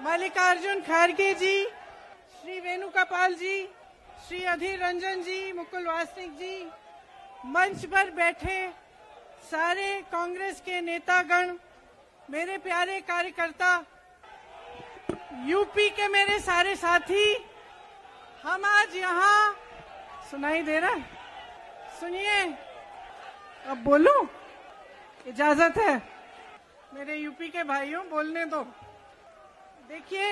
मल्लिकार्जुन खड़गे जी, श्री वेणुगोपाल जी, श्री अधीर रंजन जी, मुकुल वासनिक जी, मंच पर बैठे सारे कांग्रेस के नेतागण, मेरे प्यारे कार्यकर्ता, यूपी के मेरे सारे साथी, हम आज यहाँ, सुनाई दे रहा है? सुनिए, अब बोलूं? इजाजत है? मेरे यूपी के भाइयों, बोलने दो। देखिए,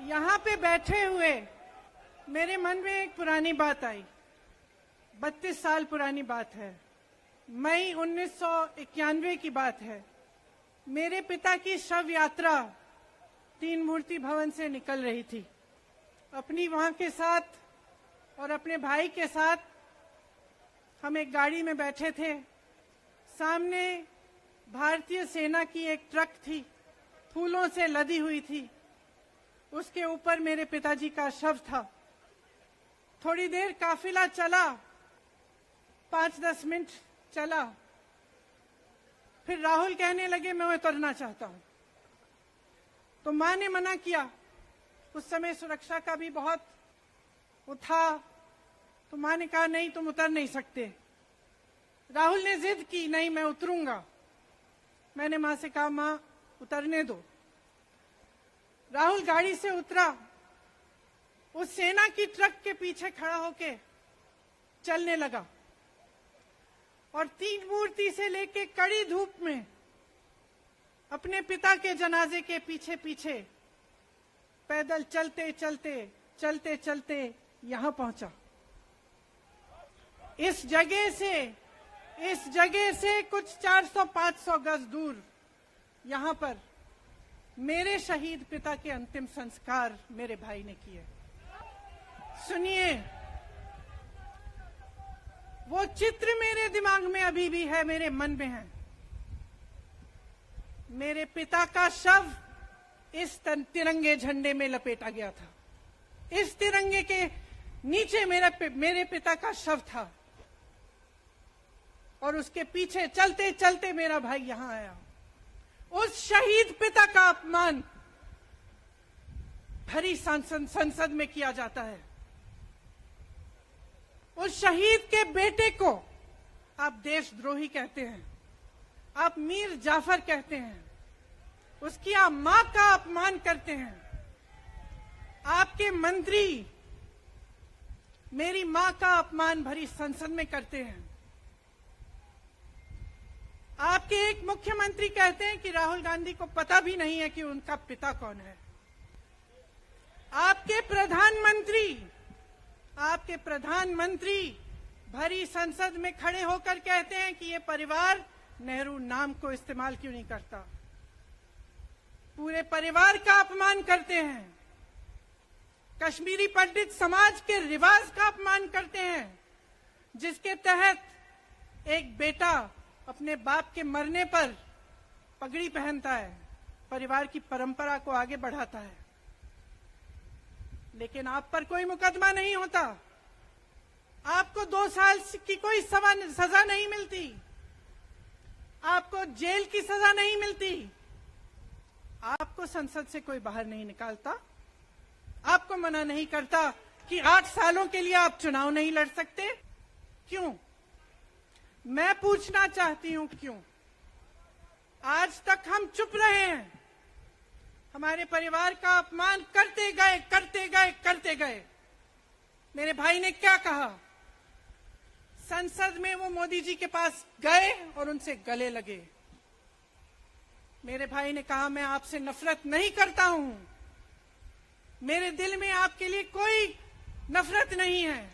यहाँ पे बैठे हुए मेरे मन में एक पुरानी बात आई। 32 साल पुरानी बात है। मई 1991 की बात है। मेरे पिता की शव यात्रा तीन मूर्ति भवन से निकल रही थी। अपनी मां के साथ और अपने भाई के साथ हम एक गाड़ी में बैठे थे। सामने भारतीय सेना की एक ट्रक थी, फूलों से लदी हुई थी। उसके ऊपर मेरे पिताजी का शव था। थोड़ी देर काफिला चला, 5-10 मिनट चला। फिर राहुल कहने लगे मैं उतरना चाहता हूं। तो मां ने मना किया। उस समय सुरक्षा का भी बहुत वो था, तो मां ने कहा नहीं, तुम उतर नहीं सकते। राहुल ने जिद की, नहीं मैं उतरूंगा। मैंने मां से कहा मां उतरने दो। राहुल गाड़ी से उतरा, उस सेना की ट्रक के पीछे खड़ा होके चलने लगा और तीन मूर्ति से लेके कड़ी धूप में अपने पिता के जनाजे के पीछे पीछे पैदल चलते चलते चलते चलते यहां पहुंचा। इस जगह से कुछ 400-500 गज दूर यहां पर मेरे शहीद पिता के अंतिम संस्कार मेरे भाई ने किए। सुनिए, वो चित्र मेरे दिमाग में अभी भी है, मेरे मन में है। मेरे पिता का शव इस तिरंगे झंडे में लपेटा गया था। इस तिरंगे के नीचे मेरे पिता का शव था और उसके पीछे चलते चलते मेरा भाई यहां आया। उस शहीद पिता का अपमान भरी संसद में किया जाता है। उस शहीद के बेटे को आप देशद्रोही कहते हैं, आप मीर जाफर कहते हैं, उसकी आप मां का अपमान करते हैं। आपके मंत्री मेरी मां का अपमान भरी संसद में करते हैं। आपके एक मुख्यमंत्री कहते हैं कि राहुल गांधी को पता भी नहीं है कि उनका पिता कौन है। आपके प्रधानमंत्री भरी संसद में खड़े होकर कहते हैं कि ये परिवार नेहरू नाम को इस्तेमाल क्यों नहीं करता। पूरे परिवार का अपमान करते हैं। कश्मीरी पंडित समाज के रिवाज का अपमान करते हैं, जिसके तहत एक बेटा अपने बाप के मरने पर पगड़ी पहनता है, परिवार की परंपरा को आगे बढ़ाता है। लेकिन आप पर कोई मुकदमा नहीं होता, आपको 2 साल की कोई सजा नहीं मिलती, आपको जेल की सजा नहीं मिलती, आपको संसद से कोई बाहर नहीं निकालता, आपको मना नहीं करता कि 8 सालों के लिए आप चुनाव नहीं लड़ सकते। क्यों? मैं पूछना चाहती हूं, क्यों? आज तक हम चुप रहे हैं। हमारे परिवार का अपमान करते गए। मेरे भाई ने क्या कहा? संसद में वो मोदी जी के पास गए और उनसे गले लगे। मेरे भाई ने कहा मैं आपसे नफरत नहीं करता हूं, मेरे दिल में आपके लिए कोई नफरत नहीं है,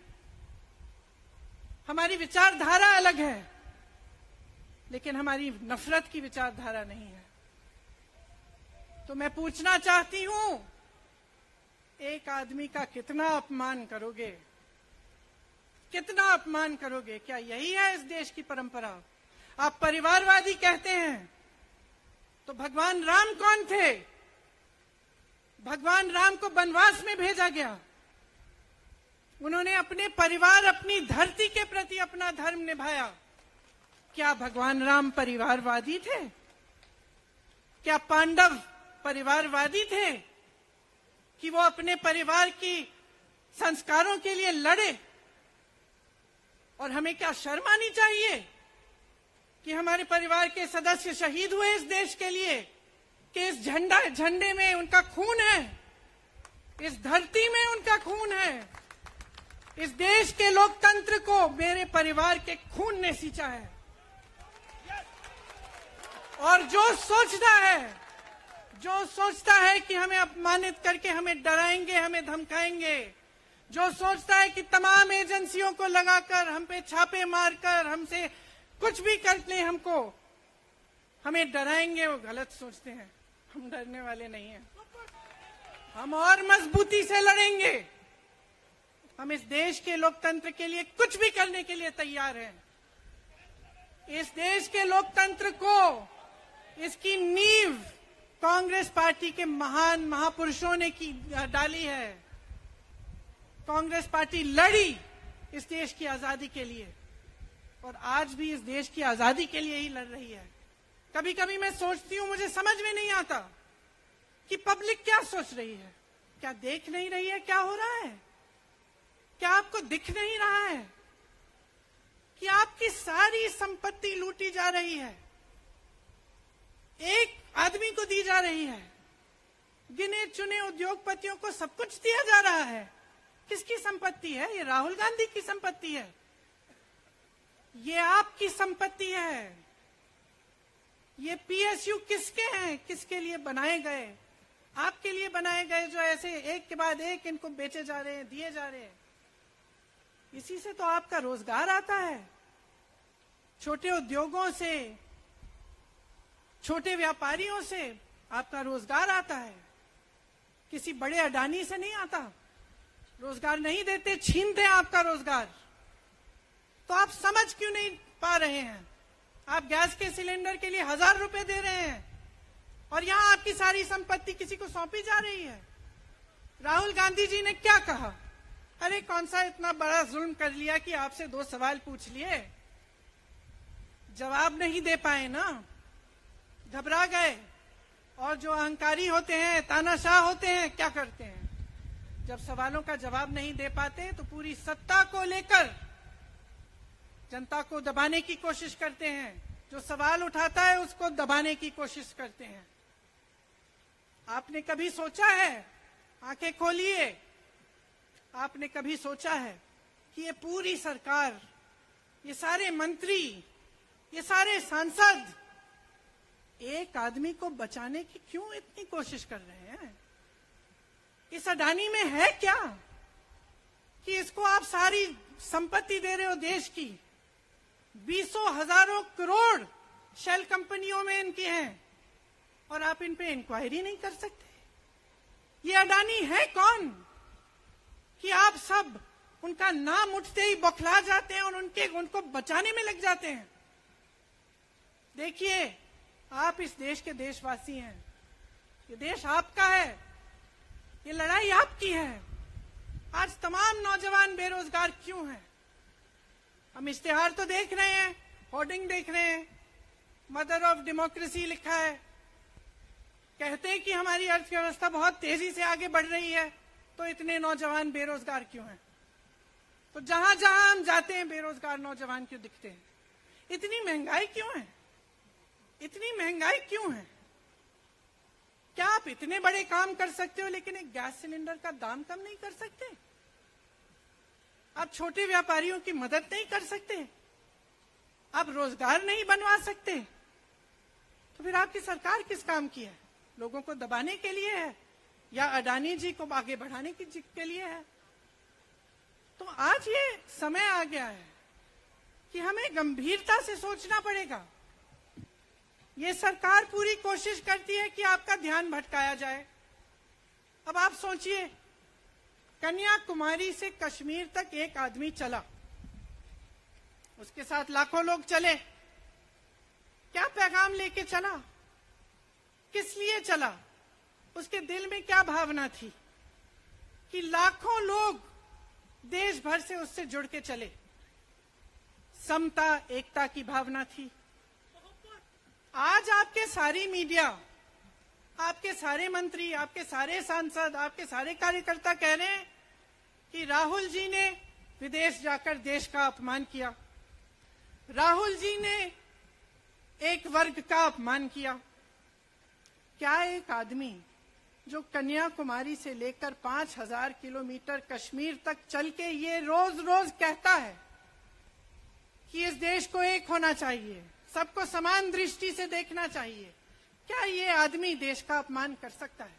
हमारी विचारधारा अलग है, लेकिन हमारी नफरत की विचारधारा नहीं है। तो मैं पूछना चाहती हूं, एक आदमी का कितना अपमान करोगे? कितना अपमान करोगे? क्या यही है इस देश की परंपरा? आप परिवारवादी कहते हैं, तो भगवान राम कौन थे? भगवान राम को वनवास में भेजा गया। उन्होंने अपने परिवार, अपनी धरती के प्रति अपना धर्म निभाया। क्या भगवान राम परिवारवादी थे? क्या पांडव परिवारवादी थे कि वो अपने परिवार की संस्कारों के लिए लड़े? और हमें क्या शर्म आनी चाहिए कि हमारे परिवार के सदस्य शहीद हुए इस देश के लिए, कि इस झंडे में उनका खून है, इस धरती में उनका खून है। इस देश के लोकतंत्र को मेरे परिवार के खून ने सींचा है। और जो सोचता है कि हमें अपमानित करके हमें डराएंगे, हमें धमकाएंगे, जो सोचता है कि तमाम एजेंसियों को लगाकर हम पे छापे मारकर हमसे कुछ भी कर ले, हमें डराएंगे, वो गलत सोचते हैं। हम डरने वाले नहीं हैं। हम और मजबूती से लड़ेंगे। हम इस देश के लोकतंत्र के लिए कुछ भी करने के लिए तैयार हैं। इस देश के लोकतंत्र को, इसकी नींव कांग्रेस पार्टी के महान महापुरुषों ने डाली है। कांग्रेस पार्टी लड़ी इस देश की आजादी के लिए और आज भी इस देश की आजादी के लिए ही लड़ रही है। कभी कभी मैं सोचती हूं, मुझे समझ में नहीं आता कि पब्लिक क्या सोच रही है। क्या देख नहीं रही है क्या हो रहा है? क्या आपको दिख नहीं रहा है कि आपकी सारी संपत्ति लूटी जा रही है, एक आदमी को दी जा रही है, गिने चुने उद्योगपतियों को सब कुछ दिया जा रहा है? किसकी संपत्ति है? ये राहुल गांधी की संपत्ति है, ये आपकी संपत्ति है। ये पीएसयू किसके हैं? किसके लिए बनाए गए? आपके लिए बनाए गए, जो ऐसे एक के बाद एक इनको बेचे जा रहे हैं, दिए जा रहे हैं। इसी से तो आपका रोजगार आता है। छोटे उद्योगों से, छोटे व्यापारियों से आपका रोजगार आता है। किसी बड़े अडानी से नहीं आता। रोजगार नहीं देते, छीनते हैं आपका रोजगार। तो आप समझ क्यों नहीं पा रहे हैं? आप गैस के सिलेंडर के लिए 1000 रुपए दे रहे हैं और यहां आपकी सारी संपत्ति किसी को सौंपी जा रही है। राहुल गांधी जी ने क्या कहा? अरे कौन सा इतना बड़ा जुल्म कर लिया कि आपसे 2 सवाल पूछ लिए, जवाब नहीं दे पाए ना, घबरा गए। और जो अहंकारी होते हैं, तानाशाह होते हैं, क्या करते हैं? जब सवालों का जवाब नहीं दे पाते तो पूरी सत्ता को लेकर जनता को दबाने की कोशिश करते हैं। जो सवाल उठाता है उसको दबाने की कोशिश करते हैं। आपने कभी सोचा है, आंखें खोलिए, आपने कभी सोचा है कि ये पूरी सरकार, ये सारे मंत्री, ये सारे सांसद एक आदमी को बचाने की क्यों इतनी कोशिश कर रहे हैं? इस अडानी में है क्या कि इसको आप सारी संपत्ति दे रहे हो देश की? 20 हजारों करोड़ शेल कंपनियों में इनकी हैं और आप इन पे इंक्वायरी नहीं कर सकते? ये अडानी है कौन कि आप सब उनका नाम उठते ही बौखला जाते हैं और उनको बचाने में लग जाते हैं? देखिए, आप इस देश के देशवासी हैं। ये देश आपका है, ये लड़ाई आपकी है। आज तमाम नौजवान बेरोजगार क्यों हैं? हम इश्तेहार तो देख रहे हैं, होर्डिंग देख रहे हैं, मदर ऑफ डेमोक्रेसी लिखा है। कहते हैं कि हमारी अर्थव्यवस्था बहुत तेजी से आगे बढ़ रही है, तो इतने नौजवान बेरोजगार क्यों हैं? तो जहां जहां हम जाते हैं बेरोजगार नौजवान क्यों दिखते हैं? इतनी महंगाई क्यों है? इतनी महंगाई क्यों है? क्या आप इतने बड़े काम कर सकते हो लेकिन एक गैस सिलेंडर का दाम कम नहीं कर सकते? आप छोटे व्यापारियों की मदद नहीं कर सकते? आप रोजगार नहीं बनवा सकते? तो फिर आपकी सरकार किस काम की है? लोगों को दबाने के लिए है या अडानी जी को आगे बढ़ाने के लिए है? तो आज ये समय आ गया है कि हमें गंभीरता से सोचना पड़ेगा। ये सरकार पूरी कोशिश करती है कि आपका ध्यान भटकाया जाए। अब आप सोचिए, कन्याकुमारी से कश्मीर तक एक आदमी चला, उसके साथ लाखों लोग चले। क्या पैगाम लेके चला? किस लिए चला? उसके दिल में क्या भावना थी कि लाखों लोग देश भर से उससे जुड़ के चले? समता, एकता की भावना थी। आज आपके सारी मीडिया आपके सारे मंत्री, आपके सारे सांसद, आपके सारे कार्यकर्ता कह रहे हैं कि राहुल जी ने विदेश जाकर देश का अपमान किया, राहुल जी ने एक वर्ग का अपमान किया। क्या एक आदमी जो कन्याकुमारी से लेकर 5000 किलोमीटर कश्मीर तक चल के ये रोज रोज कहता है कि इस देश को एक होना चाहिए, सबको समान दृष्टि से देखना चाहिए, क्या ये आदमी देश का अपमान कर सकता है?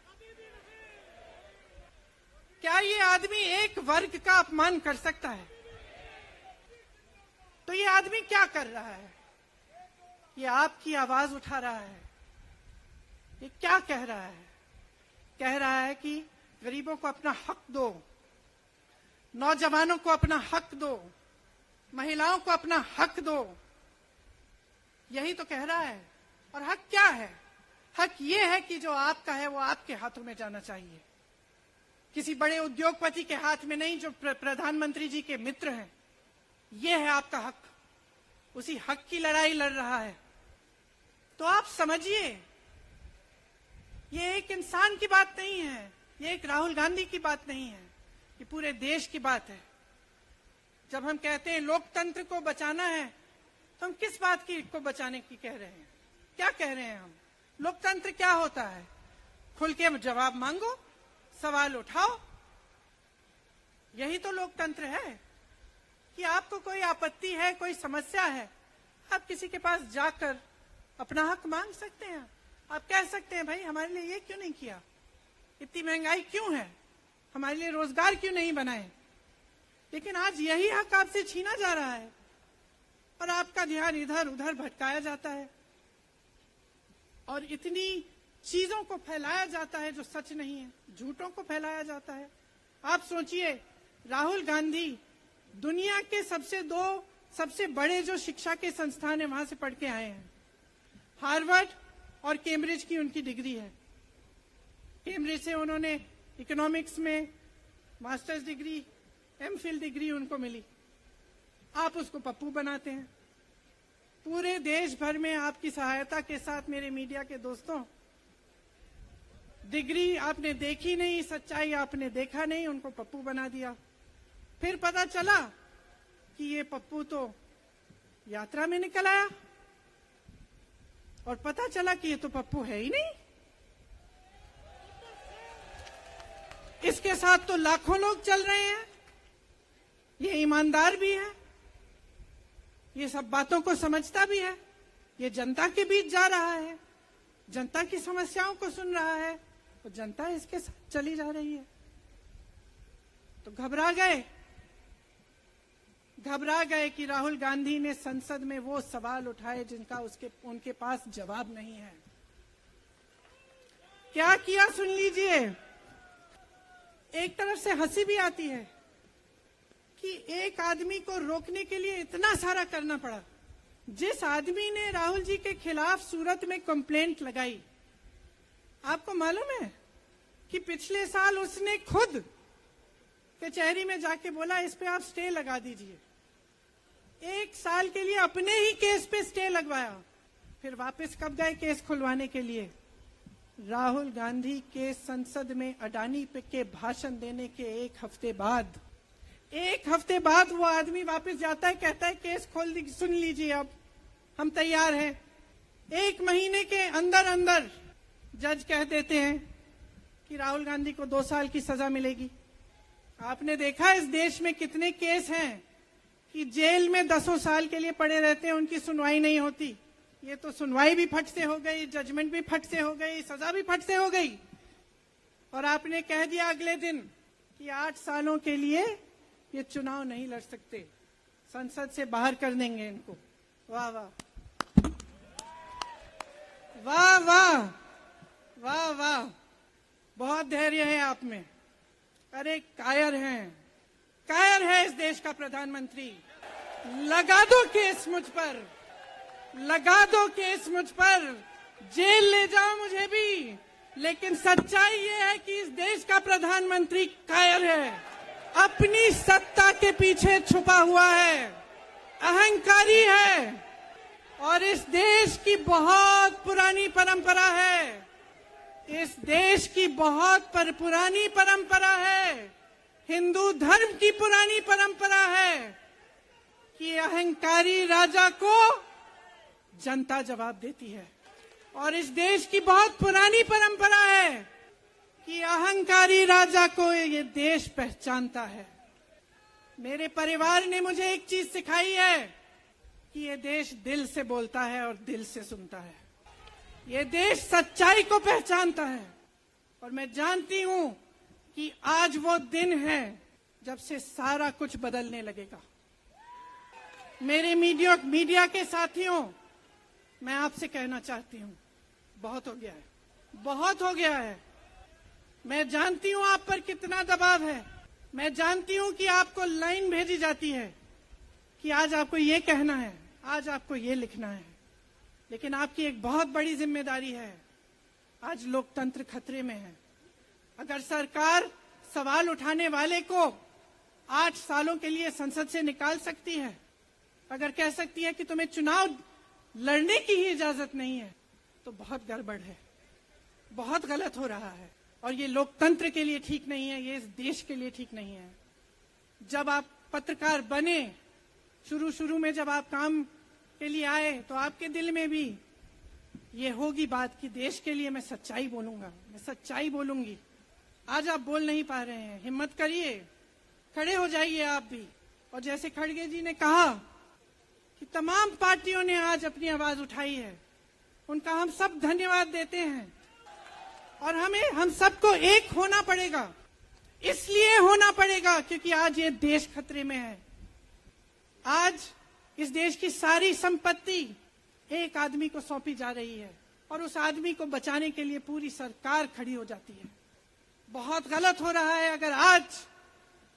क्या ये आदमी एक वर्ग का अपमान कर सकता है? तो ये आदमी क्या कर रहा है? ये आपकी आवाज उठा रहा है। ये क्या कह रहा है? कह रहा है कि गरीबों को अपना हक दो, नौजवानों को अपना हक दो, महिलाओं को अपना हक दो। यही तो कह रहा है। और हक क्या है? हक ये है कि जो आपका है वो आपके हाथों में जाना चाहिए, किसी बड़े उद्योगपति के हाथ में नहीं जो प्रधानमंत्री जी के मित्र हैं। ये है आपका हक। उसी हक की लड़ाई लड़ रहा है। तो आप समझिए, ये एक इंसान की बात नहीं है, ये एक राहुल गांधी की बात नहीं है, ये पूरे देश की बात है। जब हम कहते हैं लोकतंत्र को बचाना है, तो हम किस बात को बचाने की कह रहे हैं? क्या कह रहे हैं हम? लोकतंत्र क्या होता है? खुल के जवाब मांगो, सवाल उठाओ। यही तो लोकतंत्र है कि आपको कोई आपत्ति है, कोई समस्या है, आप किसी के पास जाकर अपना हक मांग सकते हैं। आप कह सकते हैं भाई हमारे लिए ये क्यों नहीं किया, इतनी महंगाई क्यों है, हमारे लिए रोजगार क्यों नहीं बनाए। लेकिन आज यही हक आपसे छीना जा रहा है और आपका ध्यान इधर उधर भटकाया जाता है और इतनी चीजों को फैलाया जाता है जो सच नहीं है, झूठों को फैलाया जाता है। आप सोचिए, राहुल गांधी दुनिया के सबसे बड़े जो शिक्षा के संस्थान है वहां से पढ़ के आए हैं। हार्वर्ड और कैम्ब्रिज की उनकी डिग्री है। कैम्ब्रिज से उन्होंने इकोनॉमिक्स में मास्टर्स डिग्री, एमफिल डिग्री उनको मिली। आप उसको पप्पू बनाते हैं। पूरे देश भर में आपकी सहायता के साथ मेरे मीडिया के दोस्तों, डिग्री आपने देखी नहीं, सच्चाई आपने देखा नहीं, उनको पप्पू बना दिया। फिर पता चला कि ये पप्पू तो यात्रा में निकल आया और पता चला कि ये तो पप्पू है ही नहीं। इसके साथ तो लाखों लोग चल रहे हैं, ये ईमानदार भी है, ये सब बातों को समझता भी है, ये जनता के बीच जा रहा है, जनता की समस्याओं को सुन रहा है, तो जनता इसके साथ चली जा रही है। तो घबरा गए कि राहुल गांधी ने संसद में वो सवाल उठाए जिनका उनके पास जवाब नहीं है। क्या किया सुन लीजिए। एक तरफ से हंसी भी आती है कि एक आदमी को रोकने के लिए इतना सारा करना पड़ा। जिस आदमी ने राहुल जी के खिलाफ सूरत में कंप्लेंट लगाई, आपको मालूम है कि पिछले साल उसने खुद कचहरी में जाके बोला इस पे आप स्टे लगा दीजिए। 1 साल के लिए अपने ही केस पे स्टे लगवाया। फिर वापस कब गए केस खुलवाने के लिए? राहुल गांधी के संसद में अडानी पे के भाषण देने के 1 हफ्ते बाद। 1 हफ्ते बाद वो आदमी वापस जाता है, कहता है केस खोल दी, सुन लीजिए, अब हम तैयार हैं। 1 महीने के अंदर अंदर जज कह देते हैं कि राहुल गांधी को 2 साल की सजा मिलेगी। आपने देखा इस देश में कितने केस हैं कि जेल में 10 साल के लिए पड़े रहते हैं, उनकी सुनवाई नहीं होती। ये तो सुनवाई भी फट से हो गई, जजमेंट भी फट से हो गई, सजा भी फट से हो गई। और आपने कह दिया अगले दिन कि 8 सालों के लिए ये चुनाव नहीं लड़ सकते, संसद से बाहर कर देंगे इनको। वाह वाह वाह वाह वाह वाह, बहुत धैर्य है आप में। अरे कायर है इस देश का प्रधानमंत्री। लगा दो केस मुझ पर, लगा दो केस मुझ पर, जेल ले जाओ मुझे भी, लेकिन सच्चाई ये है कि इस देश का प्रधानमंत्री कायर है, अपनी सत्ता के पीछे छुपा हुआ है, अहंकारी है। और इस देश की बहुत पुरानी परंपरा है, इस देश की बहुत पुरानी परंपरा है, हिंदू धर्म की पुरानी परंपरा है कि अहंकारी राजा को जनता जवाब देती है। और इस देश की बहुत पुरानी परंपरा है कि अहंकारी राजा को ये देश पहचानता है। मेरे परिवार ने मुझे एक चीज सिखाई है कि ये देश दिल से बोलता है और दिल से सुनता है। ये देश सच्चाई को पहचानता है और मैं जानती हूं कि आज वो दिन है जब से सारा कुछ बदलने लगेगा। मेरे मीडिया के साथियों, मैं आपसे कहना चाहती हूं, बहुत हो गया है, बहुत हो गया है। मैं जानती हूं आप पर कितना दबाव है। मैं जानती हूं कि आपको लाइन भेजी जाती है कि आज आपको ये कहना है, आज आपको ये लिखना है, लेकिन आपकी एक बहुत बड़ी जिम्मेदारी है। आज लोकतंत्र खतरे में है। अगर सरकार सवाल उठाने वाले को 8 सालों के लिए संसद से निकाल सकती है, अगर कह सकती है कि तुम्हें चुनाव लड़ने की ही इजाजत नहीं है, तो बहुत गड़बड़ है, बहुत गलत हो रहा है और ये लोकतंत्र के लिए ठीक नहीं है, ये इस देश के लिए ठीक नहीं है। जब आप पत्रकार बने, शुरू में जब आप काम के लिए आए, तो आपके दिल में भी ये होगी बात कि देश के लिए मैं सच्चाई बोलूंगा, मैं सच्चाई बोलूंगी। आज आप बोल नहीं पा रहे हैं, हिम्मत करिए, खड़े हो जाइए आप भी। और जैसे खड़गे जी ने कहा कि तमाम पार्टियों ने आज अपनी आवाज उठाई है, उनका हम सब धन्यवाद देते हैं। और हम सबको एक होना पड़ेगा, इसलिए होना पड़ेगा क्योंकि आज ये देश खतरे में है। आज इस देश की सारी संपत्ति एक आदमी को सौंपी जा रही है और उस आदमी को बचाने के लिए पूरी सरकार खड़ी हो जाती है। बहुत गलत हो रहा है। अगर आज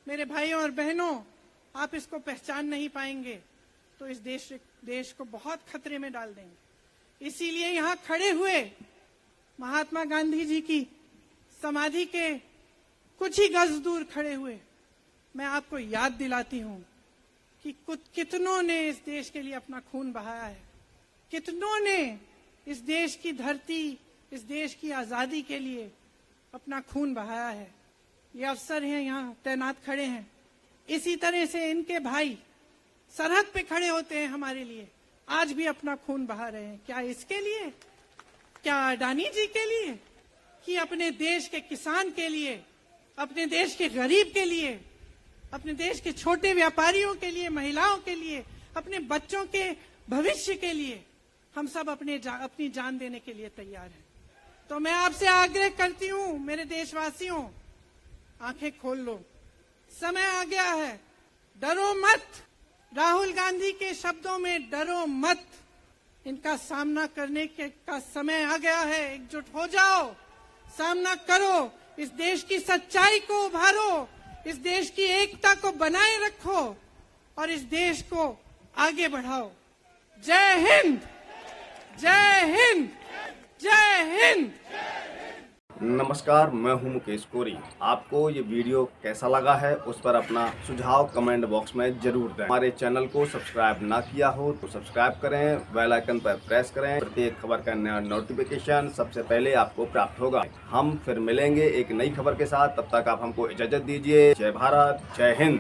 मेरे भाइयों और बहनों आप इसको पहचान नहीं पाएंगे तो इस देश को बहुत खतरे में डाल देंगे। इसीलिए यहाँ खड़े हुए महात्मा गांधी जी की समाधि के कुछ ही गज दूर खड़े हुए मैं आपको याद दिलाती हूं कि कितनों ने इस देश के लिए अपना खून बहाया है, कितनों ने इस देश की धरती, इस देश की आजादी के लिए अपना खून बहाया है। ये अफसर हैं यहाँ तैनात खड़े हैं, इसी तरह से इनके भाई सरहद पे खड़े होते हैं हमारे लिए, आज भी अपना खून बहा रहे हैं। क्या इसके लिए? क्या अडानी जी के लिए? कि अपने देश के किसान के लिए, अपने देश के गरीब के लिए, अपने देश के छोटे व्यापारियों के लिए, महिलाओं के लिए, अपने बच्चों के भविष्य के लिए हम सब अपनी जान देने के लिए तैयार हैं। तो मैं आपसे आग्रह करती हूं, मेरे देशवासियों, आंखें खोल लो, समय आ गया है, डरो मत। राहुल गांधी के शब्दों में डरो मत, इनका सामना करने का समय आ गया है। एकजुट हो जाओ, सामना करो, इस देश की सच्चाई को उभारो, इस देश की एकता को बनाए रखो और इस देश को आगे बढ़ाओ। जय हिंद, जय हिंद, जय हिंद। नमस्कार, मैं हूं मुकेश कोरी। आपको ये वीडियो कैसा लगा है उस पर अपना सुझाव कमेंट बॉक्स में जरूर दें। हमारे चैनल को सब्सक्राइब ना किया हो तो सब्सक्राइब करें, बेल आइकन पर प्रेस करें, प्रत्येक खबर का नया नोटिफिकेशन सबसे पहले आपको प्राप्त होगा। हम फिर मिलेंगे एक नई खबर के साथ, तब तक आप हमको इजाजत दीजिए। जय भारत, जय हिंद।